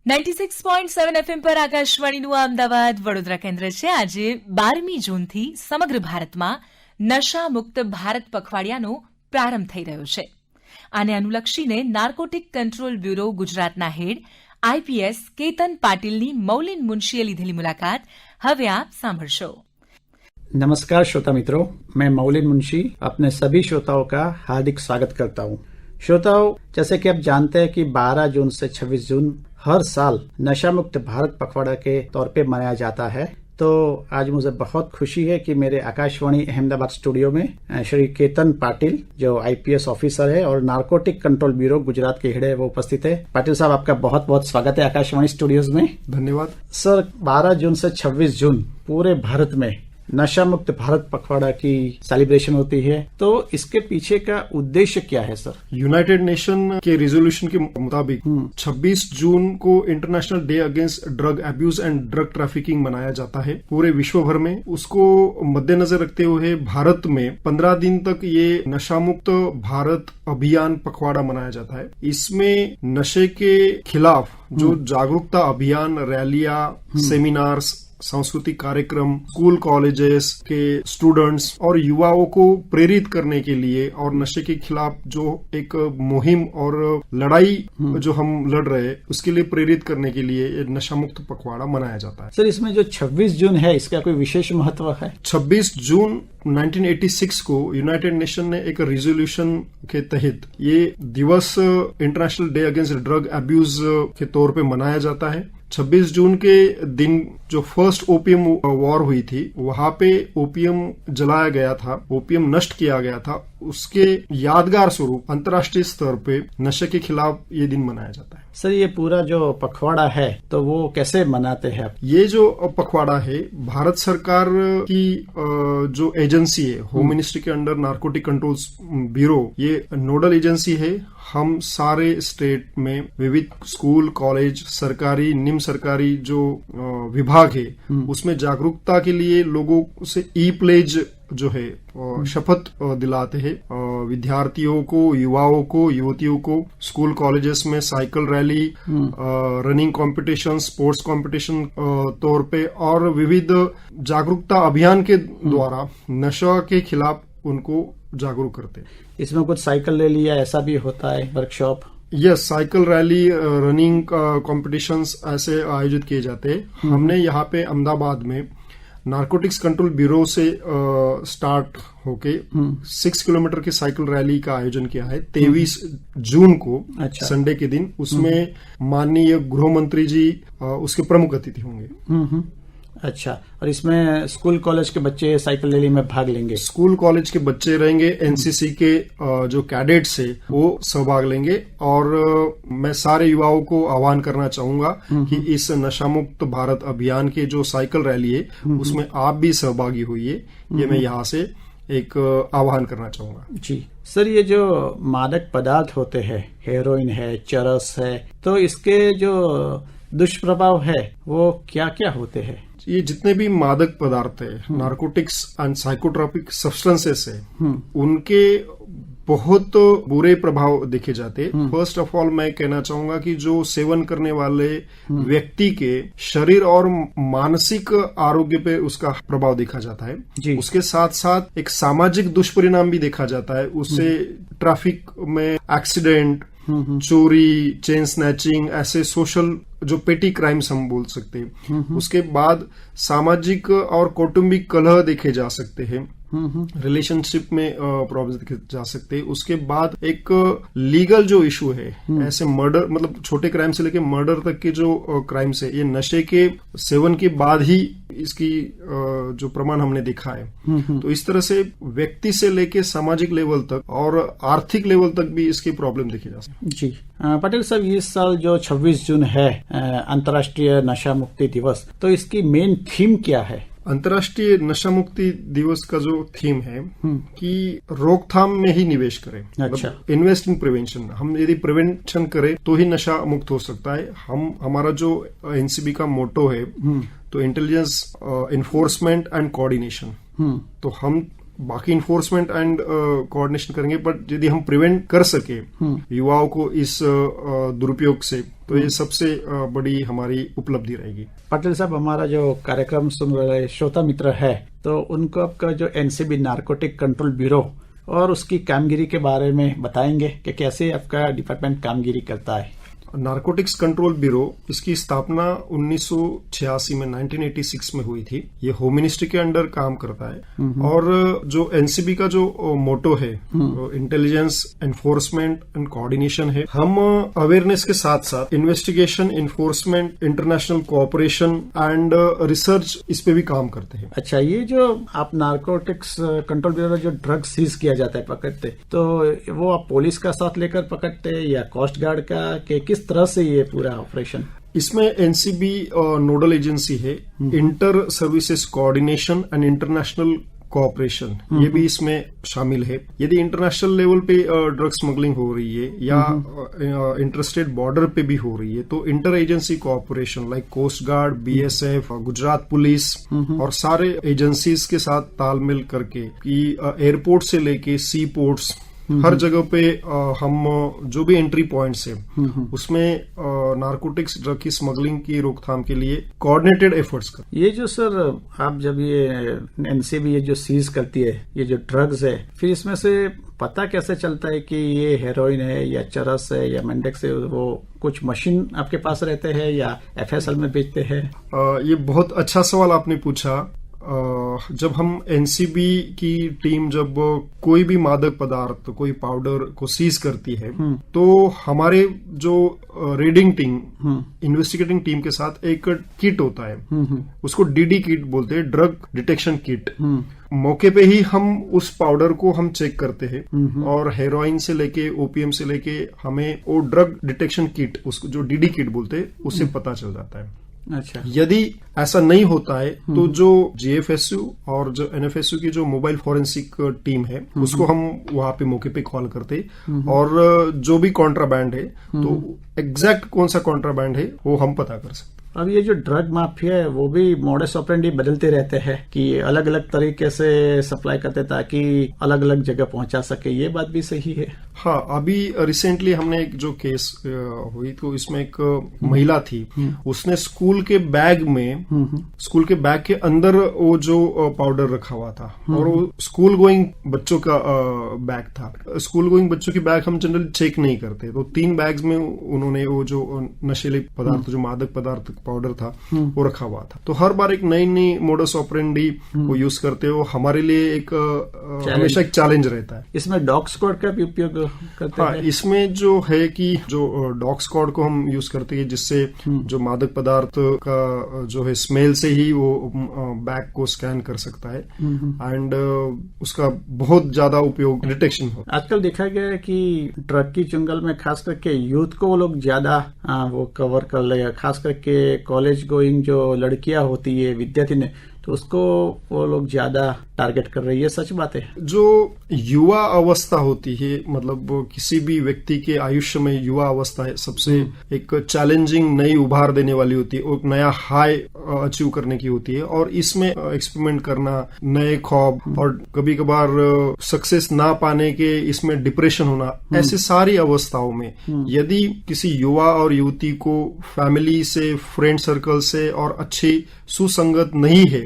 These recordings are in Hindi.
96.7 FM પર આકાશવાણીનું અમદાવાદ વડોદરા કેન્દ્ર છે. આજે 12મી જૂનથી સમગ્ર ભારતમાં નશા મુક્ત ભારત પખવાડિયાનો પ્રારંભ થઈ રહ્યો છે. આને અનુલક્ષીને નાર્કોટિક કંટ્રોલ બ્યુરો ગુજરાતના હેડ આઈપીએસ કેતન પાટીલની મૌલિન મુનશીએ લીધેલી મુલાકાત હવે આપ સાંભળશો. नमस्कार श्रोता मित्रों, मैं मौलिन मुंशी अपने सभी श्रोताओं का हार्दिक स्वागत करता हूँ. श्रोताओं, जैसे कि आप जानते हैं कि 12 जून से 26 जून हर साल नशा मुक्त भारत पखवाड़ा के तौर पे मनाया जाता है. तो आज मुझे बहुत खुशी है कि मेरे आकाशवाणी अहमदाबाद स्टूडियो में श्री केतन पाटिल जो आईपीएस ऑफिसर है और नार्कोटिक कंट्रोल ब्यूरो गुजरात के हेड है वो उपस्थित है. पाटिल साहब, आपका बहुत बहुत स्वागत है आकाशवाणी स्टूडियोज में. धन्यवाद सर. 12 जून से 26 जून पूरे भारत में नशा मुक्त भारत पखवाड़ा की सेलिब्रेशन होती है, तो इसके पीछे का उद्देश्य क्या है सर? यूनाइटेड नेशन के रेजोल्यूशन के मुताबिक 26 जून को international day against drug abuse and drug trafficking मनाया जाता है पूरे विश्व भर में. उसको मद्देनजर रखते हुए भारत में 15 दिन तक ये नशा मुक्त भारत अभियान पखवाड़ा मनाया जाता है. इसमें नशे के खिलाफ जो जागरूकता अभियान, रैलियां, सेमिनार्स, सांस्कृतिक कार्यक्रम, स्कूल कॉलेजेस के स्टूडेंट्स और युवाओं को प्रेरित करने के लिए और नशे के खिलाफ जो एक मुहिम और लड़ाई जो हम लड़ रहे हैं उसके लिए प्रेरित करने के लिए नशा मुक्त पखवाड़ा मनाया जाता है. सर, इसमें जो 26 जून है इसका कोई विशेष महत्व है? 26 जून 1986 को यूनाइटेड नेशन ने एक रेजोल्यूशन के तहत ये दिवस international day against drug abuse के तौर पे मनाया जाता है. 26 जून के दिन जो फर्स्ट ओपियम वॉर हुई थी वहां पे ओपियम जलाया गया था, ओपियम नष्ट किया गया था. उसके यादगार स्वरूप अंतर्राष्ट्रीय स्तर पे नशे के खिलाफ ये दिन मनाया जाता है. सर, ये पूरा जो पखवाड़ा है तो वो कैसे मनाते हैं आप? ये जो पखवाड़ा है भारत सरकार की जो एजेंसी है, होम मिनिस्ट्री के अंडर नार्कोटिक कंट्रोल ब्यूरो ये नोडल एजेंसी है. हम सारे स्टेट में विविध स्कूल, कॉलेज, सरकारी, निम्न सरकारी जो विभाग है उसमें जागरूकता के लिए लोगों से ई प्लेज जो है शपथ दिलाते हैं. विद्यार्थियों को, युवाओं को, युवतियों को स्कूल कॉलेजेस में cycle rally, running competition, sports competition तौर पे और विविध जागरूकता अभियान के द्वारा नशा के खिलाफ उनको जागरूक करते हैं. इसमें कुछ साइकिल रैली या ऐसा भी होता है workshop? Yes, cycle rally, running competitions ऐसे आयोजित किए जाते हैं. हमने यहाँ पे अहमदाबाद में नार्कोटिक्स कंट्रोल ब्यूरो से स्टार्ट होके 6 किलोमीटर की साइकिल रैली का आयोजन किया है 23 जून को. अच्छा. संडे के दिन उसमें माननीय गृह मंत्री जी उसके प्रमुख अतिथि होंगे. अच्छा. और इसमें स्कूल कॉलेज के बच्चे साइकिल रैली में भाग लेंगे? स्कूल कॉलेज के बच्चे रहेंगे, एनसीसी के जो कैडेट्स है वो सहभाग लेंगे. और मैं सारे युवाओं को आह्वान करना चाहूंगा कि इस नशा मुक्त भारत अभियान के जो साइकिल रैली है उसमें आप भी सहभागी होइए. ये मैं यहाँ से एक आह्वान करना चाहूंगा. जी सर, ये जो मादक पदार्थ होते हैं, हेरोइन है, चरस है, तो इसके जो दुष्प्रभाव है वो क्या क्या होते हैं? ये जितने भी मादक पदार्थ है, नार्कोटिक्स एंड साइकोट्रोपिक सब्सटेंसेस है, उनके बहुत बुरे प्रभाव देखे जाते. फर्स्ट ऑफ ऑल मैं कहना चाहूंगा कि जो सेवन करने वाले व्यक्ति के शरीर और मानसिक आरोग्य पे उसका प्रभाव देखा जाता है. उसके साथ साथ एक सामाजिक दुष्परिणाम भी देखा जाता है. उससे ट्रैफिक में एक्सीडेंट, चोरी, चेन स्नैचिंग, ऐसे सोशल जो पेटी क्राइम्स हम बोल सकते हैं. उसके बाद सामाजिक और कौटुंबिक कलह देखे जा सकते हैं, रिलेशनशिप में प्रॉब्लम देखे जा सकते हैं. उसके बाद एक लीगल जो इशू है, ऐसे मर्डर, मतलब छोटे क्राइम से लेके मर्डर तक के जो क्राइम्स है, ये नशे के सेवन के बाद ही इसकी जो प्रमाण हमने देखा है. तो इस तरह से व्यक्ति से लेके सामाजिक लेवल तक और आर्थिक लेवल तक भी इसकी प्रॉब्लम देखी जा सकती है. जी पटेल साहब, इस साल जो 26 जून है अंतर्राष्ट्रीय नशा मुक्ति दिवस, तो इसकी मेन थीम क्या है? अंतर्राष्ट्रीय नशा मुक्ति दिवस का जो थीम है कि रोकथाम में ही निवेश करें. अच्छा. Invest in prevention. हम यदि प्रिवेंशन करें तो ही नशा मुक्त हो सकता है. हमारा जो एनसीबी का मोटो है तो इंटेलिजेंस, इन्फोर्समेंट एंड कोऑर्डिनेशन. तो हम बाकी इन्फोर्समेंट एंड कोऑर्डिनेशन करेंगे, बट यदि हम प्रिवेंट कर सके युवाओं को इस दुरुपयोग से, तो ये सबसे बड़ी हमारी उपलब्धि रहेगी। पटेल साहब, हमारा जो कार्यक्रम सुन रहे श्रोता मित्र है, तो उनको आपका जो एनसीबी नारकोटिक कंट्रोल ब्यूरो और उसकी कामगिरी के बारे में बताएंगे कि कैसे आपका डिपार्टमेंट कामगिरी करता है। नारकोटिक्स कंट्रोल ब्यूरो, इसकी स्थापना 1986 में 1986 में हुई थी। ये होम मिनिस्ट्री के अंडर काम करता है और जो एनसीबी का जो मोटो है इंटेलिजेंस, एनफोर्समेंट एंड कोऑर्डिनेशन है। हम अवेयरनेस के साथ साथ investigation, enforcement, international cooperation and research, इस पे भी काम करते हैं। अच्छा, ये जो आप नारकोटिक्स कंट्रोल ब्यूरो जो ड्रग सीज किया जाता है पकड़ते, तो वो आप पुलिस का साथ लेकर पकड़ते या कोस्ट गार्ड का, कि किस तरह से ये पूरा ऑपरेशन? इसमें एनसीबी नोडल एजेंसी है। Inter services coordination and international cooperation, ये भी इसमें शामिल है। यदि इंटरनेशनल लेवल पे ड्रग स्मगलिंग हो रही है या इंटरस्टेट बॉर्डर पे भी हो रही है, तो inter agency cooperation like coast guard, BSF, Gujarat police और सारे एजेंसीज के साथ तालमेल करके कि एयरपोर्ट से लेके सी पोर्ट्स, हर जगह पे हम जो भी एंट्री पॉइंट्स है उसमें नारकोटिक्स ड्रग की स्मगलिंग की रोकथाम के लिए कोऑर्डिनेटेड एफर्ट्स कर। ये जो सर आप जब ये एनसीबी ये जो सीज करती है ये जो ड्रग्स है, फिर इसमें से पता कैसे चलता है कि ये हेरोइन है या चरस है या मेंडेक्स है? वो कुछ मशीन आपके पास रहते हैं या एफएसएल में बेचते हैं? ये बहुत अच्छा सवाल आपने पूछा। जब हम एनसीबी की टीम जब कोई भी मादक पदार्थ, कोई पाउडर को सीज करती है, तो हमारे जो रेडिंग टीम, इन्वेस्टिगेटिंग टीम के साथ एक किट होता है, उसको डीडी किट बोलते हैं, ड्रग डिटेक्शन किट। मौके पे ही हम उस पाउडर को हम चेक करते हैं और हेरोइन से लेके ओपीएम से लेके हमें वो ड्रग डिटेक्शन किट, उसको जो डीडी किट बोलते हैं, उससे पता चल जाता है। अच्छा, यदि ऐसा नहीं होता है तो जो जीएफएसयू और जो एनएफएसयू की जो मोबाइल फॉरेंसिक टीम है, उसको हम वहां पे मौके पे कॉल करते और जो भी कॉन्ट्राबैंड है, तो एग्जैक्ट कौन सा कॉन्ट्राबैंड है वो हम पता कर सकते। अब ये जो ड्रग माफिया है वो भी मोडस ऑपरेंडी बदलते रहते हैं कि अलग अलग तरीके से सप्लाई करते ताकि अलग अलग जगह पहुंचा सके, ये बात भी सही है? हाँ, अभी रिसेंटली हमने एक जो केस हुई, तो इसमें एक महिला थी, उसने स्कूल के बैग के अंदर वो जो पाउडर रखा हुआ था, और वो स्कूल गोइंग बच्चों का बैग था। स्कूल गोइंग बच्चों की बैग हम जनरली चेक नहीं करते, तो 3 बैग्स में उन्होंने वो जो नशीले पदार्थ, जो मादक पदार्थ पाउडर था, वो रखा हुआ था। तो हर बार एक नई नई मोडस ऑपरेंडी वो यूज करते हो, हमारे लिए एक हमेशा एक चैलेंज रहता है। इसमें डॉग स्क्वाड का भी उपयोग करते हैं? इसमें जो है कि जो डॉग स्क्वाड को हम यूज करते हैं, जिससे जो मादक पदार्थ का जो है स्मेल से ही वो बैग को स्कैन कर सकता है एंड उसका बहुत ज्यादा उपयोग डिटेक्शन हो। आजकल देखा गया है कि ड्रग की जंगल में खास करके यूथ को वो लोग ज्यादा वो कवर कर ले, खास करके कॉलेज गोइंग जो लड़कियां होती है, विद्यार्थी ने, तो उसको वो लोग ज्यादा टारगेट कर रही है। सच बात है? जो युवा अवस्था होती है, मतलब किसी भी व्यक्ति के आयुष्य में युवा अवस्था है सबसे एक चैलेंजिंग, नई उभार देने वाली होती है, एक नया हाई अचीव करने की होती है, और इसमें एक्सपेरिमेंट करना, नए ख्वाब और कभी कभार सक्सेस ना पाने के इसमें डिप्रेशन होना, ऐसे सारी अवस्थाओं में यदि किसी युवा और युवती को फैमिली से, फ्रेंड सर्कल से और अच्छी सुसंगत नहीं है,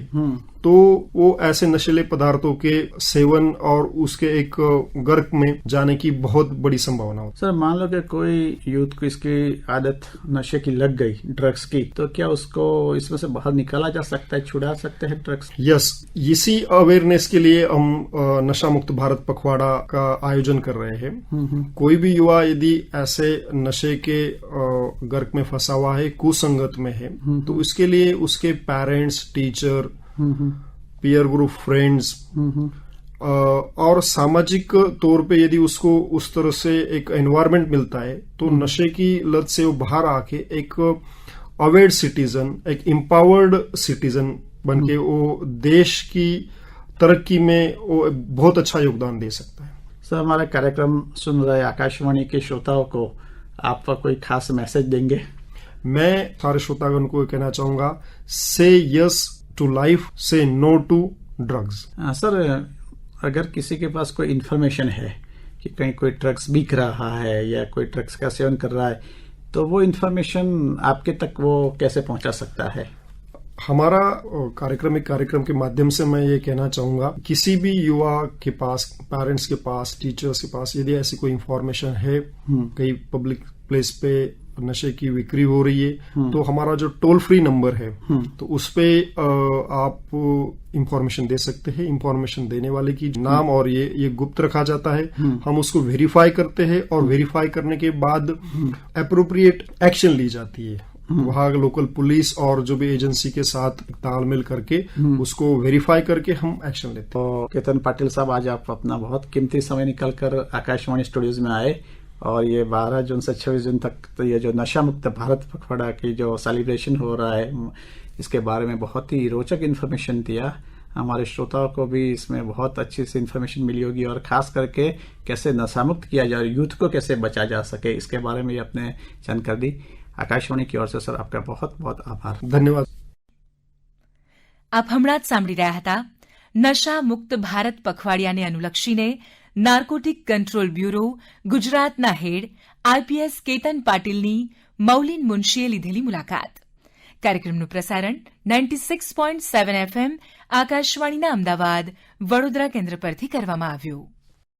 तो वो ऐसे नशीले पदार्थों के सेवन और उसके एक गर्क में जाने की बहुत बड़ी संभावना होती है। सर, मान लो कि कोई यूथ को इसकी आदत नशे की लग गई, ड्रग्स की, तो क्या उसको इसमें से बाहर निकाला जा सकता है, छुड़ा सकते हैं ड्रग्स? यस, इसी अवेयरनेस के लिए हम नशा मुक्त भारत पखवाड़ा का आयोजन कर रहे हैं। कोई भी युवा यदि ऐसे नशे के गर्क में फंसा हुआ है, कुसंगत में है, तो इसके लिए उसके parents, teacher, peer group, friends और सामाजिक तौर पे यदि उसको उस तरह से एक एनवायरनमेंट मिलता है, तो नशे की लत से वो बाहर आके एक अवेयर सिटीजन, एक एम्पावर्ड सिटीजन बनके वो देश की तरक्की में वो बहुत अच्छा योगदान दे सकता है। सर, हमारा कार्यक्रम सुन रहे आकाशवाणी के श्रोताओं को आप कोई खास मैसेज देंगे? मैं सारे श्रोतागण को कहना चाहूंगा, से यस टू लाइफ, से नो टू ड्रग्स। सर, अगर किसी के पास कोई इन्फॉर्मेशन है कि कहीं कोई ड्रग्स बिक रहा है या कोई ड्रग्स का सेवन कर रहा है, तो वो इन्फॉर्मेशन आपके तक वो कैसे पहुंचा सकता है? हमारा कार्यक्रम के माध्यम से मैं ये कहना चाहूंगा, किसी भी युवा के पास, पेरेंट्स के पास, टीचर्स के पास यदि ऐसी कोई इंफॉर्मेशन है, कहीं पब्लिक प्लेस पे नशे की बिक्री हो रही है, तो हमारा जो टोल फ्री नंबर है, तो उस पे आप इंफॉर्मेशन दे सकते हैं। इंफॉर्मेशन देने वाले की नाम और ये गुप्त रखा जाता है। हम उसको वेरीफाई करते हैं और वेरीफाई करने के बाद एप्रोप्रिएट एक्शन ली जाती है। वहां लोकल पुलिस और जो भी एजेंसी के साथ तालमेल करके उसको वेरीफाई करके हम एक्शन लेते हैं। तो केतन पाटिल साहब, आज आप अपना बहुत कीमती समय निकालकर आकाशवाणी स्टूडियोज में आए और ये 12 जून से 26 जून तक तो ये जो नशा मुक्त भारत पखवाड़ा की जो सेलिब्रेशन हो रहा है, इसके बारे में बहुत ही रोचक इन्फॉर्मेशन दिया। हमारे श्रोताओं को भी इसमें बहुत अच्छी सी इन्फॉर्मेशन मिली होगी और खास करके कैसे नशा मुक्त किया जाए, यूथ को कैसे बचा जा सके, इसके बारे में आपने जानकारी दी। આકાશવાણી की ओर से सर आपका बहुत बहुत आभार. ધન્યવાદ. આપ હમણાં જ સાંભળી રહ્યા હતા નશા મુક્ત ભારત પખવાડિયાને અનુલક્ષીને નાર્કોટિક કંટ્રોલ બ્યુરો ગુજરાતના હેડ આઈપીએસ કેતન પાટીલની મૌલિન મુનશીએ લીધેલી મુલાકાત. કાર્યક્રમનું પ્રસારણ 96.7 FM આકાશવાણીના અમદાવાદ વડોદરા કેન્દ્ર પરથી કરવામાં આવ્યું.